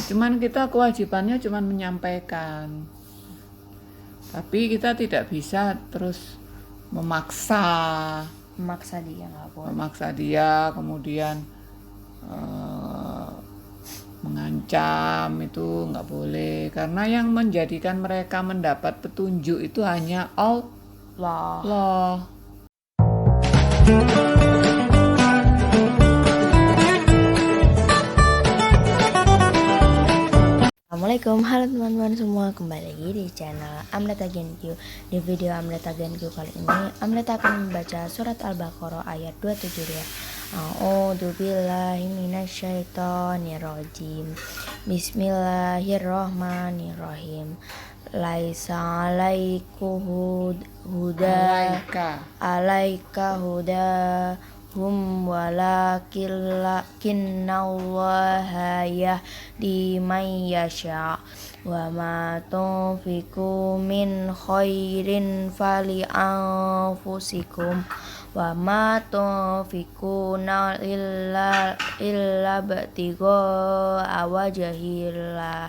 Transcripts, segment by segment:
Cuman kita kewajibannya cuman menyampaikan. Tapi kita tidak bisa terus memaksa dia nggak boleh. memaksa dia, kemudian mengancam, itu nggak boleh. Karena yang menjadikan mereka mendapat petunjuk itu hanya Allah. Assalamualaikum, halo teman-teman semua, kembali lagi di channel Amleta Genq. Di video Amleta Genq kali ini, Amleta akan membaca surat Al-Baqarah ayat 272. A'udzubillahi minasyaitonirrajim. Bismillahirrahmanirrahim. Laisa alaika hudahum walakinnallaha yahdi man yasha wa ma tunfiqu min khairin fali anfusikum wa ma tunfiquna illa ibtigha'a wajhillah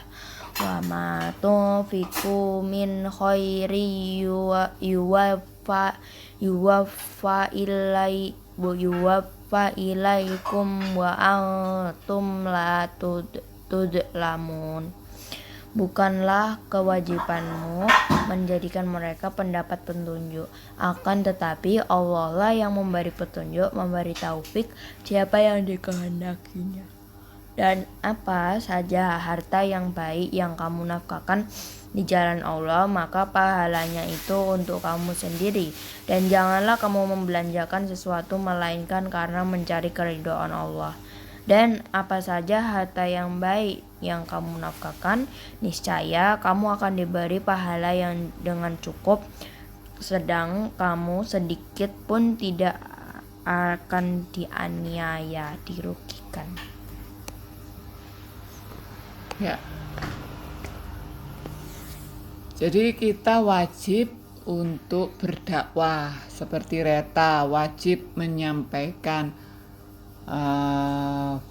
wa ma tunfiqu min khairin yuwaffa ilaikum wa antum la tudlamun. Bukanlah kewajibanmu menjadikan mereka pendapat petunjuk, akan tetapi Allah lah yang memberi petunjuk, memberi taufik siapa yang dikehendakinya. Dan apa saja harta yang baik yang kamu nafkahkan di jalan Allah, maka pahalanya itu untuk kamu sendiri. Dan janganlah kamu membelanjakan sesuatu melainkan karena mencari keridhaan Allah. Dan apa saja harta yang baik yang kamu nafkahkan, niscaya kamu akan diberi pahala yang dengan cukup, sedang kamu sedikit pun tidak akan dianiaya, dirugikan. Ya. Jadi kita wajib untuk berdakwah seperti Reta, wajib menyampaikan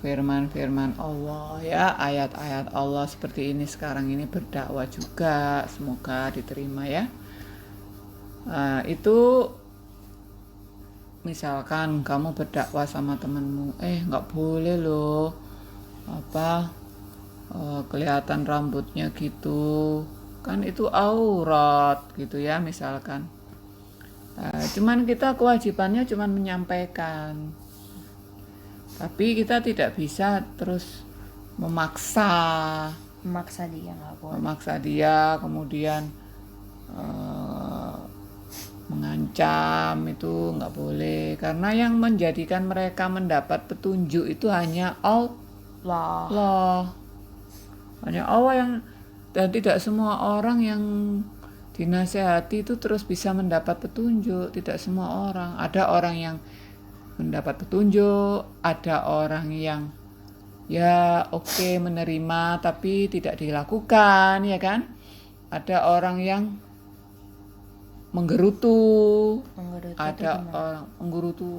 firman-firman Allah, ya, ayat-ayat Allah seperti ini sekarang ini, berdakwah juga, semoga diterima ya. Itu misalkan kamu berdakwah sama temanmu, nggak boleh loh kelihatan rambutnya gitu, kan itu aurat gitu ya misalkan. Cuman kita kewajibannya cuman menyampaikan. Tapi kita tidak bisa terus memaksa dia nggak boleh. Memaksa dia, kemudian mengancam, itu nggak boleh. Karena yang menjadikan mereka mendapat petunjuk itu hanya Allah. Hanya Allah yang, dan tidak semua orang yang dinasehati itu terus bisa mendapat petunjuk. Tidak semua orang. Ada orang yang mendapat petunjuk, ada orang yang menerima tapi tidak dilakukan, ya kan? Ada orang yang menggerutu, ada orang menggerutu,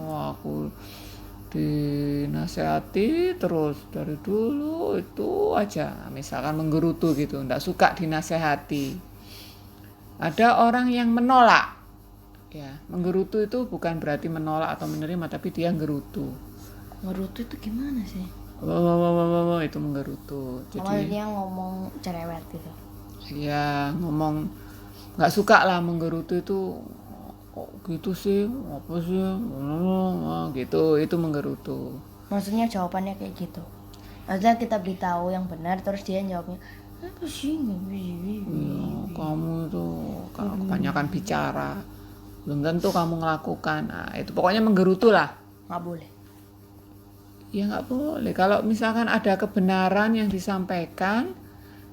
aku dinasehati terus dari dulu itu aja, misalkan menggerutu gitu, enggak suka dinasehati. Ada orang yang menolak. Ya, menggerutu itu bukan berarti menolak atau menerima, tapi dia gerutu. Ngerutu itu gimana sih? Itu menggerutu. Jadi dia ngomong cerewet gitu. Iya, ngomong nggak suka lah, menggerutu itu kok gitu sih, apa sih, gitu, itu menggerutu. Maksudnya jawabannya kayak gitu. Maksudnya kita beritahu yang benar, terus dia jawabnya apa sih? Kamu tuh kebanyakan bicara, belum tentu kamu ngelakukan. Nah, itu pokoknya menggerutu lah. Nggak boleh. Ya nggak boleh. Kalau misalkan ada kebenaran yang disampaikan,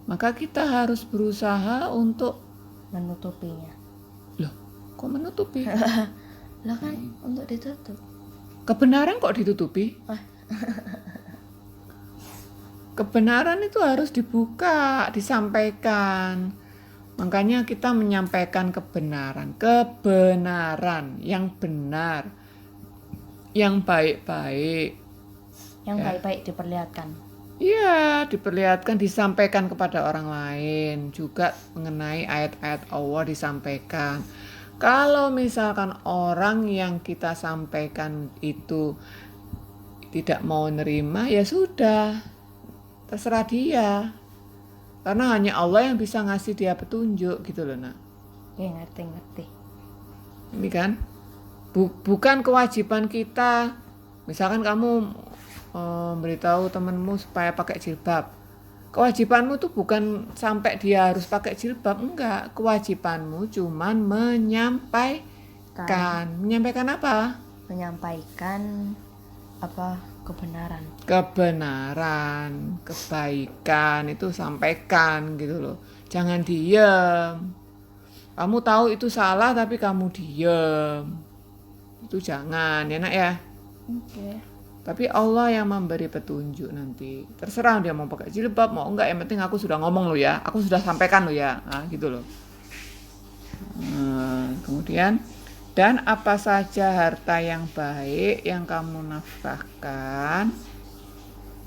maka kita harus berusaha untuk menutupinya. Loh, kok menutupi? Lah kan untuk ditutup. Kebenaran kok ditutupi? Kebenaran itu harus dibuka, disampaikan. Makanya kita menyampaikan kebenaran yang benar, yang baik-baik. Yang baik-baik diperlihatkan. Iya, diperlihatkan, disampaikan kepada orang lain. Juga mengenai ayat-ayat Allah disampaikan. Kalau misalkan orang yang kita sampaikan itu tidak mau nerima, ya sudah, terserah dia. Karena hanya Allah yang bisa ngasih dia petunjuk gitu loh nak. Ya ngerti. Ini kan bukan kewajiban kita. Misalkan kamu beritahu temanmu supaya pakai jilbab. Kewajibanmu tuh bukan sampai dia harus pakai jilbab, enggak. Kewajibanmu cuman menyampaikan. Menyampaikan apa? Menyampaikan apa? Kebenaran, kebaikan itu sampaikan gitu loh. Jangan diem. Kamu tahu itu salah tapi kamu diem. Itu jangan ya nak ya. Oke. Tapi Allah yang memberi petunjuk nanti. Terserah dia mau pakai jilbab mau enggak, yang penting aku sudah ngomong lo ya. Aku sudah sampaikan lo ya. Nah, gitu loh. Kemudian dan apa saja harta yang baik yang kamu nafkahkan,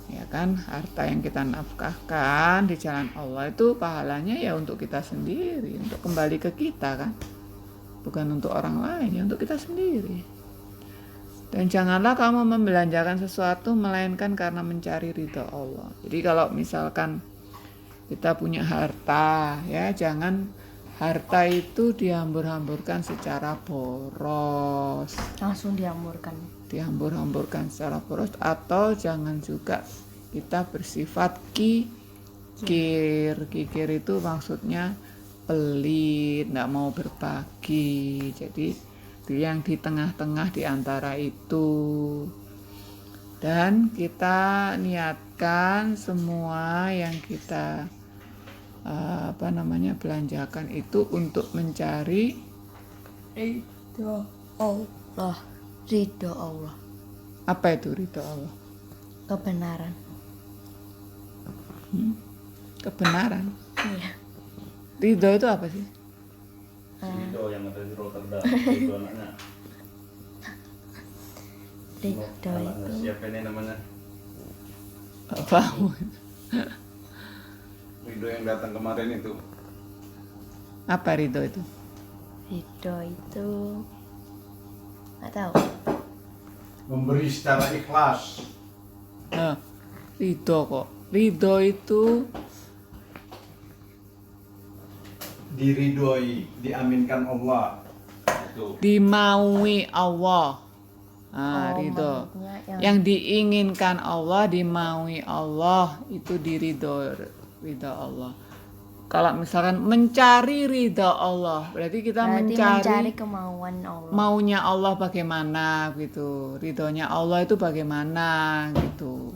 ya kan, harta yang kita nafkahkan di jalan Allah itu pahalanya ya untuk kita sendiri, untuk kembali ke kita kan, bukan untuk orang lain, ya untuk kita sendiri. Dan janganlah kamu membelanjakan sesuatu melainkan karena mencari ridha Allah. Jadi kalau misalkan kita punya harta, ya jangan harta itu dihambur-hamburkan secara boros. Langsung dihambur-hamburkan secara boros, atau jangan juga kita bersifat kikir. Kikir itu maksudnya pelit, tidak mau berbagi. Jadi yang di tengah-tengah di antara itu. Dan kita niatkan semua yang kita belanjakan itu untuk mencari ridho Allah. Apa itu ridho Allah? Kebenaran. Kebenaran. Iya. Ridho itu apa sih? Ridho yang ada di Rotterdam itu anaknya. Ridho itu Siapa ini namanya? Apa? Ridho yang datang kemarin itu. Apa ridho itu? nggak tahu. Memberi secara ikhlas. Ridho kok. Ridho itu Diridhoi, diaminkan Allah. Itu. dimaui Allah. Ridho. Maksudnya Yang diinginkan Allah, dimaui Allah, itu ridho Allah. Kalau misalkan mencari ridha Allah, berarti kita mencari kemauan Allah. Maunya Allah bagaimana gitu. Ridhonya Allah itu bagaimana gitu.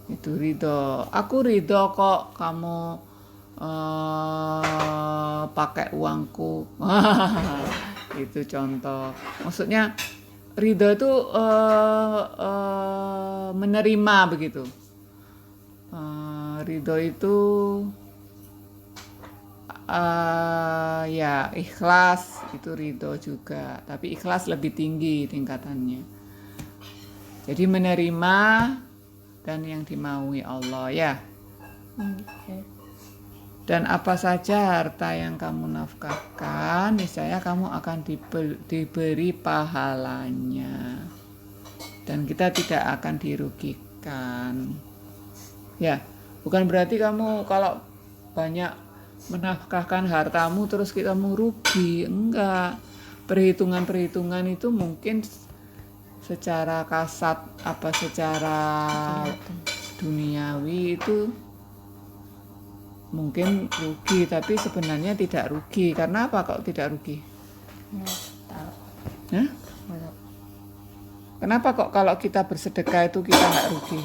Itu ridho. Aku ridho kok kamu pakai uangku. Itu contoh. Maksudnya ridho itu menerima begitu. Ridho itu ya ikhlas, itu ridho juga, tapi ikhlas lebih tinggi tingkatannya. Jadi menerima dan yang dimaui Allah ya. Okay. Dan apa saja harta yang kamu nafkahkan, niscaya kamu akan diberi pahalanya dan kita tidak akan dirugikan. Ya, bukan berarti kamu kalau banyak menafkahkan hartamu terus kamu rugi, enggak. Perhitungan itu mungkin secara kasat secara duniawi itu mungkin rugi, tapi sebenarnya tidak rugi. Karena apa kok tidak rugi? Kenapa kok kalau kita bersedekah itu kita nggak rugi?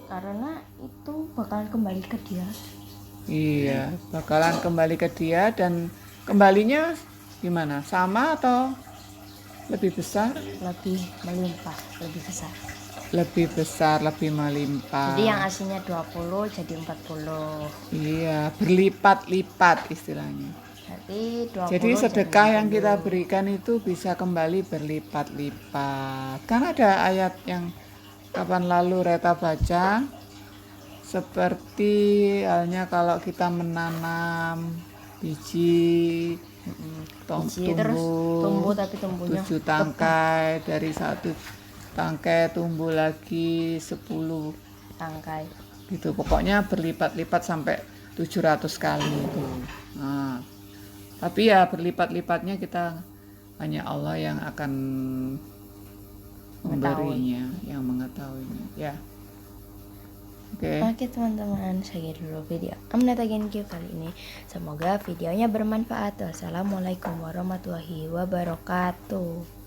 Karena itu bakalan kembali ke dia. Iya, bakalan kembali ke dia, dan kembalinya gimana? Sama atau lebih besar? Lebih melimpah, lebih besar. Lebih besar, lebih melimpah. Jadi yang aslinya 20 jadi 40. Iya, berlipat-lipat istilahnya. Jadi sedekah yang kita berikan itu bisa kembali berlipat-lipat. Kan ada ayat yang kapan lalu Reta baca, seperti halnya kalau kita menanam biji Biji terus tumbuh tapi tumbuhnya 7 tangkai, dari 1 tangkai tumbuh lagi 10 tangkai. gitu, pokoknya berlipat-lipat sampai 700 kali itu. Nah, tapi ya berlipat-lipatnya kita hanya Allah yang akan memberinya, yang mengetahuinya ya. Oke. Oke teman-teman, saya dulu video Amnata Genki kali ini. Semoga videonya bermanfaat. Wassalamualaikum warahmatullahi wabarakatuh.